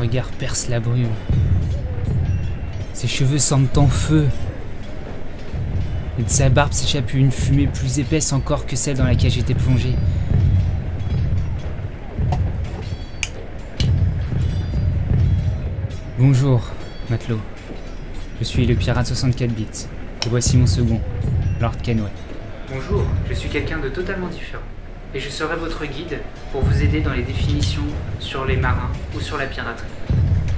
regard perce la brume. Ses cheveux semblent en feu. Et de sa barbe s'échappe une fumée plus épaisse encore que celle dans laquelle j'étais plongé. Bonjour, matelot. Je suis le pirate 64 bits. Et voici mon second, Lord Kenway. Bonjour, je suis quelqu'un de totalement différent. Et je serai votre guide pour vous aider dans les définitions sur les marins ou sur la piraterie.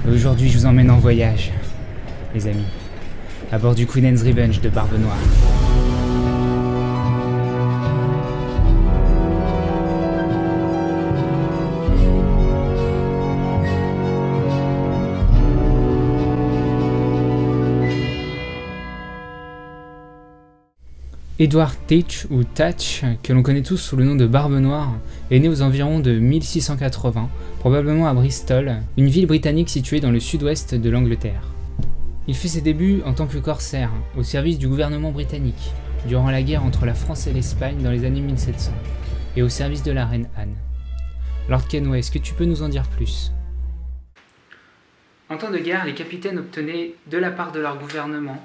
Aujourd'hui, je vous emmène en voyage, les amis, à bord du Queen's Revenge de Barbe Noire. Edward Teach, ou Tatch, que l'on connaît tous sous le nom de Barbe Noire, est né aux environs de 1680, probablement à Bristol, une ville britannique située dans le sud-ouest de l'Angleterre. Il fait ses débuts en tant que corsaire, au service du gouvernement britannique, durant la guerre entre la France et l'Espagne dans les années 1700, et au service de la reine Anne. Lord Kenway, est-ce que tu peux nous en dire plus? En temps de guerre, les capitaines obtenaient de la part de leur gouvernement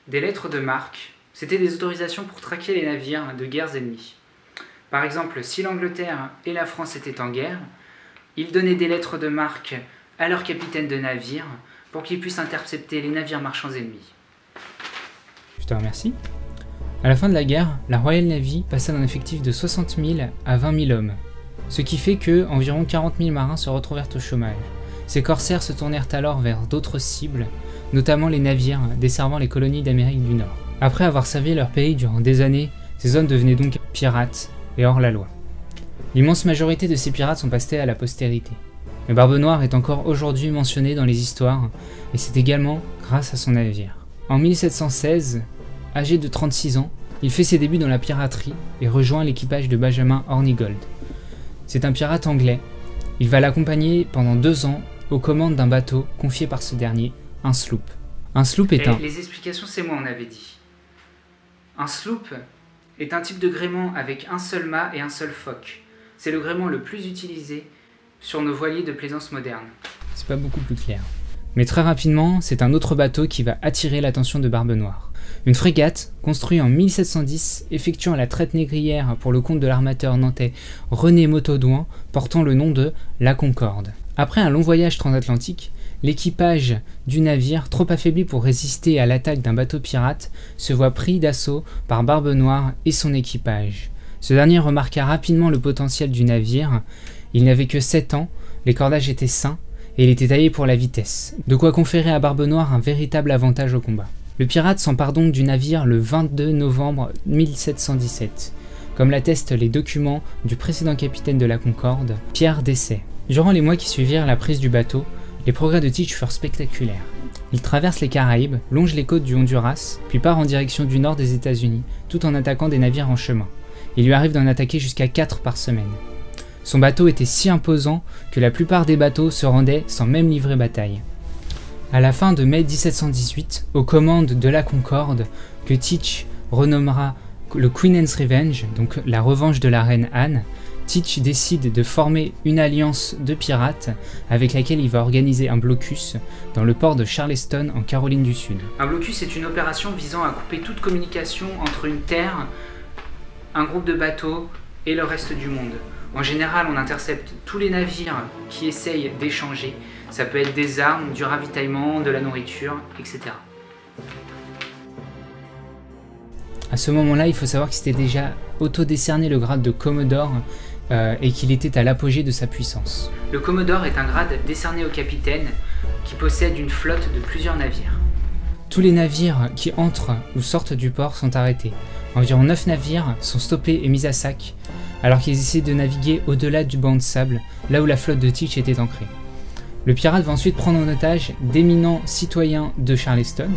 des lettres de marque. C'était des autorisations pour traquer les navires de guerres ennemies. Par exemple, si l'Angleterre et la France étaient en guerre, ils donnaient des lettres de marque à leurs capitaines de navires pour qu'ils puissent intercepter les navires marchands ennemis. Je te remercie. À la fin de la guerre, la Royal Navy passa d'un effectif de 60 000 à 20 000 hommes, ce qui fait que environ 40 000 marins se retrouvèrent au chômage. Ces corsaires se tournèrent alors vers d'autres cibles, notamment les navires desservant les colonies d'Amérique du Nord. Après avoir servi leur pays durant des années, ces hommes devenaient donc pirates et hors la loi. L'immense majorité de ces pirates sont passés à la postérité. Mais Barbe Noire est encore aujourd'hui mentionné dans les histoires, et c'est également grâce à son navire. En 1716, âgé de 36 ans, il fait ses débuts dans la piraterie et rejoint l'équipage de Benjamin Hornigold. C'est un pirate anglais. Il va l'accompagner pendant 2 ans aux commandes d'un bateau confié par ce dernier, un sloop. Un sloop est un... Les explications, c'est moi, on avait dit. Un sloop est un type de gréement avec un seul mât et un seul foc. C'est le gréement le plus utilisé sur nos voiliers de plaisance modernes. C'est pas beaucoup plus clair. Mais très rapidement, c'est un autre bateau qui va attirer l'attention de Barbe Noire. Une frégate, construite en 1710, effectuant la traite négrière pour le compte de l'armateur nantais René Montaudoin, portant le nom de la Concorde. Après un long voyage transatlantique, l'équipage du navire, trop affaibli pour résister à l'attaque d'un bateau pirate, se voit pris d'assaut par Barbe Noire et son équipage. Ce dernier remarqua rapidement le potentiel du navire. Il n'avait que 7 ans, les cordages étaient sains et il était taillé pour la vitesse, de quoi conférer à Barbe Noire un véritable avantage au combat. Le pirate s'empare donc du navire le 22 novembre 1717, comme l'attestent les documents du précédent capitaine de la Concorde, Pierre Dessay. Durant les mois qui suivirent la prise du bateau, les progrès de Teach furent spectaculaires. Il traverse les Caraïbes, longe les côtes du Honduras, puis part en direction du nord des États-Unis, tout en attaquant des navires en chemin. Il lui arrive d'en attaquer jusqu'à 4 par semaine. Son bateau était si imposant que la plupart des bateaux se rendaient sans même livrer bataille. À la fin de mai 1718, aux commandes de la Concorde, que Teach renommera le Queen's Revenge, donc la revanche de la reine Anne, Teach décide de former une alliance de pirates avec laquelle il va organiser un blocus dans le port de Charleston en Caroline du Sud. Un blocus est une opération visant à couper toute communication entre une terre, un groupe de bateaux et le reste du monde. En général, on intercepte tous les navires qui essayent d'échanger. Ça peut être des armes, du ravitaillement, de la nourriture, etc. À ce moment-là, il faut savoir qu'il s'était déjà auto-décerné le grade de Commodore et qu'il était à l'apogée de sa puissance. Le Commodore est un grade décerné au capitaine qui possède une flotte de plusieurs navires. Tous les navires qui entrent ou sortent du port sont arrêtés. Environ 9 navires sont stoppés et mis à sac alors qu'ils essaient de naviguer au-delà du banc de sable, là où la flotte de Teach était ancrée. Le pirate va ensuite prendre en otage d'éminents citoyens de Charleston.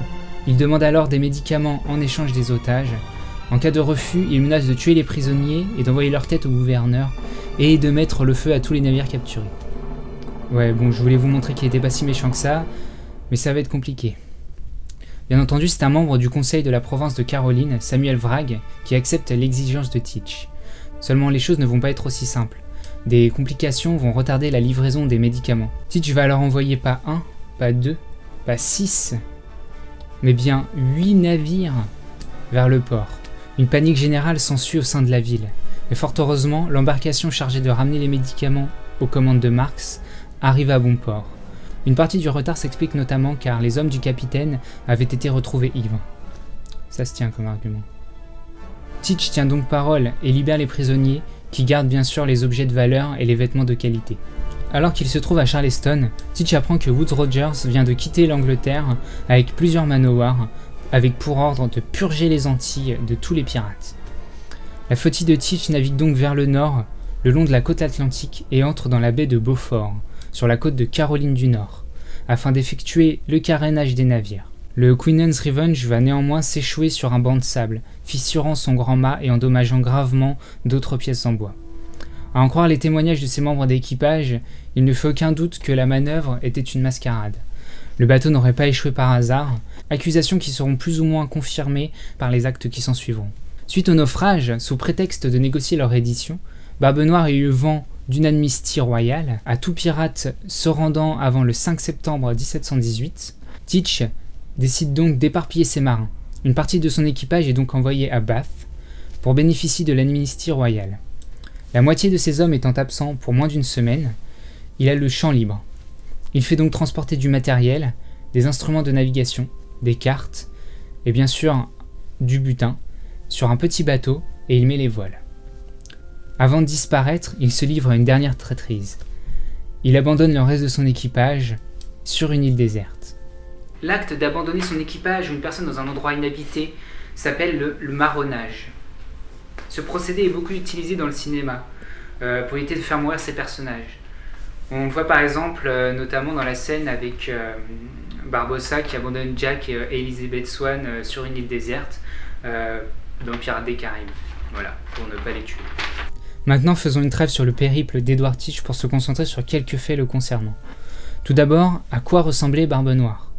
Il demande alors des médicaments en échange des otages. En cas de refus, il menace de tuer les prisonniers et d'envoyer leur tête au gouverneur et de mettre le feu à tous les navires capturés. Ouais, bon, je voulais vous montrer qu'il était pas si méchant que ça, mais ça va être compliqué. Bien entendu, c'est un membre du conseil de la province de Caroline, Samuel Vragg, qui accepte l'exigence de Teach. Seulement les choses ne vont pas être aussi simples. des complications vont retarder la livraison des médicaments. Teach va alors envoyer pas 1, pas 2, pas 6, mais bien 8 navires vers le port. Une panique générale s'ensuit au sein de la ville, mais fort heureusement, l'embarcation chargée de ramener les médicaments aux commandes de Marks arrive à bon port. Une partie du retard s'explique notamment car les hommes du capitaine avaient été retrouvés ivres. Ça se tient comme argument. Teach tient donc parole et libère les prisonniers qui gardent bien sûr les objets de valeur et les vêtements de qualité. Alors qu'il se trouve à Charleston, Teach apprend que Woodes Rogers vient de quitter l'Angleterre avec plusieurs manowars, avec pour ordre de purger les Antilles de tous les pirates. La flottille de Teach navigue donc vers le nord, le long de la côte atlantique et entre dans la baie de Beaufort, sur la côte de Caroline du Nord, afin d'effectuer le carénage des navires. Le Queen's Revenge va néanmoins s'échouer sur un banc de sable, fissurant son grand mât et endommageant gravement d'autres pièces en bois. À en croire les témoignages de ses membres d'équipage, il ne fait aucun doute que la manœuvre était une mascarade. Le bateau n'aurait pas échoué par hasard, accusations qui seront plus ou moins confirmées par les actes qui s'ensuivront. Suite au naufrage, sous prétexte de négocier leur reddition, Barbe Noire a eu vent d'une amnistie royale à tout pirate se rendant avant le 5 septembre 1718. Teach décide donc d'éparpiller ses marins. Une partie de son équipage est donc envoyée à Bath pour bénéficier de l'amnistie royale. La moitié de ses hommes étant absents pour moins d'une semaine, il a le champ libre. Il fait donc transporter du matériel, des instruments de navigation, des cartes et bien sûr du butin sur un petit bateau et il met les voiles. Avant de disparaître, il se livre à une dernière traîtrise. Il abandonne le reste de son équipage sur une île déserte. L'acte d'abandonner son équipage ou une personne dans un endroit inhabité s'appelle le marronnage. Ce procédé est beaucoup utilisé dans le cinéma pour éviter de faire mourir ses personnages. On le voit par exemple notamment dans la scène avec Barbossa qui abandonne Jack et Elizabeth Swann sur une île déserte dans Pirates des Caraïbes. Voilà, pour ne pas les tuer. Maintenant, faisons une trêve sur le périple d'Edward Teach pour se concentrer sur quelques faits le concernant. Tout d'abord, à quoi ressemblait Barbe Noire ?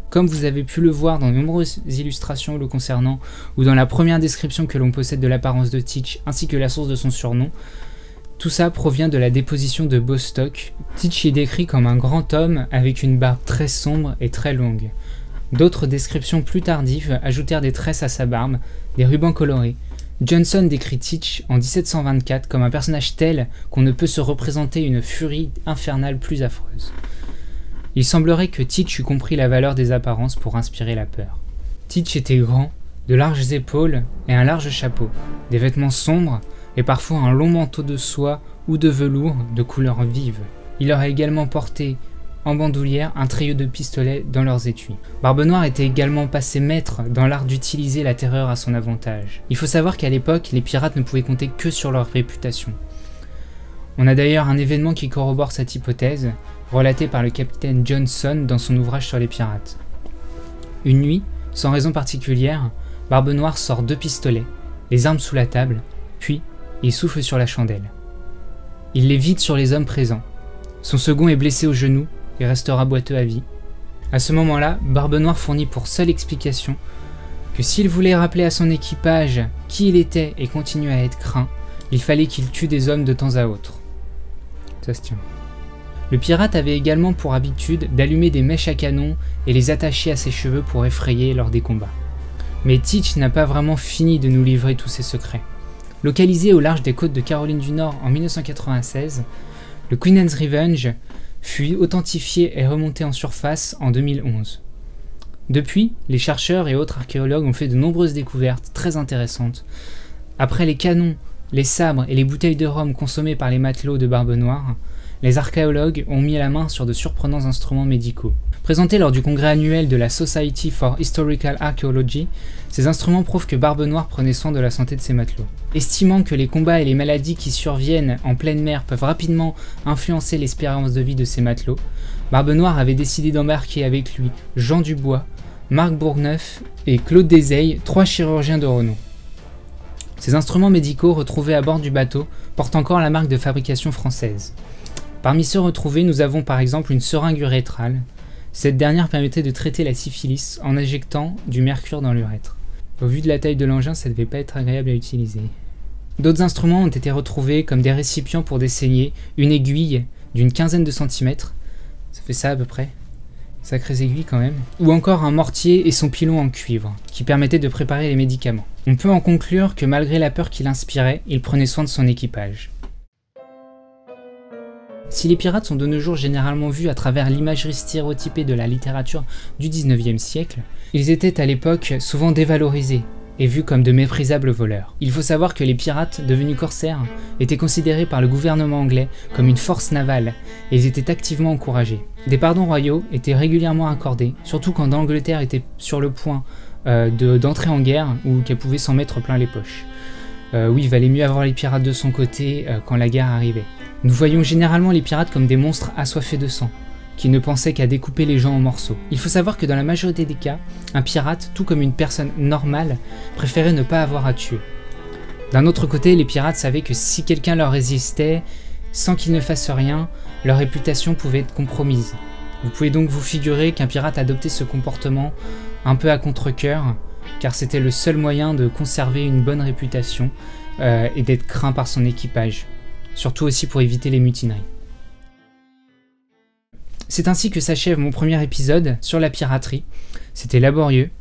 Comme vous avez pu le voir dans de nombreuses illustrations le concernant, ou dans la première description que l'on possède de l'apparence de Teach, ainsi que la source de son surnom, tout ça provient de la déposition de Bostock. Teach est décrit comme un grand homme avec une barbe très sombre et très longue. D'autres descriptions plus tardives ajoutèrent des tresses à sa barbe, des rubans colorés. Johnson décrit Teach en 1724 comme un personnage tel qu'on ne peut se représenter une furie infernale plus affreuse. Il semblerait que Teach eût compris la valeur des apparences pour inspirer la peur. Teach était grand, de larges épaules et un large chapeau, des vêtements sombres et parfois un long manteau de soie ou de velours de couleur vive. Il aurait également porté en bandoulière un trio de pistolets dans leurs étuis. Barbe Noire était également passé maître dans l'art d'utiliser la terreur à son avantage. Il faut savoir qu'à l'époque, les pirates ne pouvaient compter que sur leur réputation. On a d'ailleurs un événement qui corrobore cette hypothèse, relaté par le capitaine Johnson dans son ouvrage sur les pirates. Une nuit, sans raison particulière, Barbe Noire sort 2 pistolets, les arme sous la table, puis il souffle sur la chandelle. Il les vide sur les hommes présents. Son second est blessé au genou et restera boiteux à vie. À ce moment-là, Barbe Noire fournit pour seule explication que s'il voulait rappeler à son équipage qui il était et continuer à être craint, il fallait qu'il tue des hommes de temps à autre. Ça se tient. Le pirate avait également pour habitude d'allumer des mèches à canon et les attacher à ses cheveux pour effrayer lors des combats. Mais Teach n'a pas vraiment fini de nous livrer tous ses secrets. Localisé au large des côtes de Caroline du Nord en 1996, le Queen's Revenge fut authentifié et remonté en surface en 2011. Depuis, les chercheurs et autres archéologues ont fait de nombreuses découvertes très intéressantes. Après les canons, les sabres et les bouteilles de rhum consommées par les matelots de Barbe Noire, les archéologues ont mis la main sur de surprenants instruments médicaux. Présentés lors du congrès annuel de la Society for Historical Archaeology, ces instruments prouvent que Barbe Noire prenait soin de la santé de ses matelots. Estimant que les combats et les maladies qui surviennent en pleine mer peuvent rapidement influencer l'espérance de vie de ses matelots, Barbe Noire avait décidé d'embarquer avec lui Jean Dubois, Marc Bourgneuf et Claude Desailles, 3 chirurgiens de renom. Ces instruments médicaux retrouvés à bord du bateau portent encore la marque de fabrication française. Parmi ceux retrouvés, nous avons par exemple une seringue urétrale. Cette dernière permettait de traiter la syphilis en injectant du mercure dans l'urètre. Au vu de la taille de l'engin, ça devait pas être agréable à utiliser. D'autres instruments ont été retrouvés comme des récipients pour des saignées, une aiguille d'une quinzaine de centimètres, ça fait ça à peu près, sacrées aiguilles quand même, ou encore un mortier et son pilon en cuivre, qui permettait de préparer les médicaments. On peut en conclure que malgré la peur qu'il inspirait, il prenait soin de son équipage. Si les pirates sont de nos jours généralement vus à travers l'imagerie stéréotypée de la littérature du 19e siècle, ils étaient à l'époque souvent dévalorisés et vus comme de méprisables voleurs. Il faut savoir que les pirates, devenus corsaires, étaient considérés par le gouvernement anglais comme une force navale et ils étaient activement encouragés. Des pardons royaux étaient régulièrement accordés, surtout quand l'Angleterre était sur le point d'entrer en guerre ou qu'elle pouvait s'en mettre plein les poches. Oui, il valait mieux avoir les pirates de son côté quand la guerre arrivait. Nous voyons généralement les pirates comme des monstres assoiffés de sang, qui ne pensaient qu'à découper les gens en morceaux. Il faut savoir que dans la majorité des cas, un pirate, tout comme une personne normale, préférait ne pas avoir à tuer. D'un autre côté, les pirates savaient que si quelqu'un leur résistait, sans qu'ils ne fassent rien, leur réputation pouvait être compromise. Vous pouvez donc vous figurer qu'un pirate adoptait ce comportement un peu à contre-cœur, car c'était le seul moyen de conserver une bonne réputation et d'être craint par son équipage, surtout aussi pour éviter les mutineries. C'est ainsi que s'achève mon premier épisode sur la piraterie. C'était laborieux.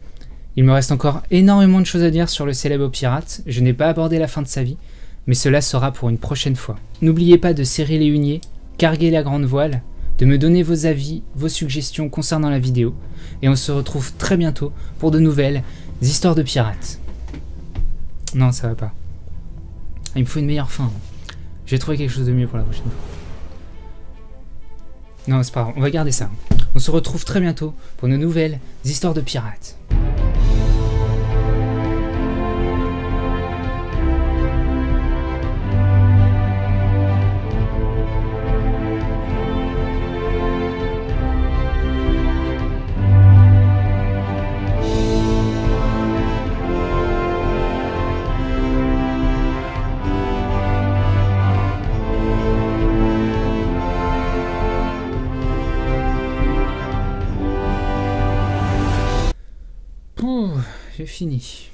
Il me reste encore énormément de choses à dire sur le célèbre pirate. Je n'ai pas abordé la fin de sa vie, mais cela sera pour une prochaine fois. N'oubliez pas de serrer les huniers, carguer la grande voile, de me donner vos avis, vos suggestions concernant la vidéo, et on se retrouve très bientôt pour de nouvelles histoires de pirates. Non, ça va pas. Il me faut une meilleure fin. J'ai trouvé quelque chose de mieux pour la prochaine fois. Non, c'est pas grave, on va garder ça. On se retrouve très bientôt pour de nouvelles histoires de pirates. J'ai fini.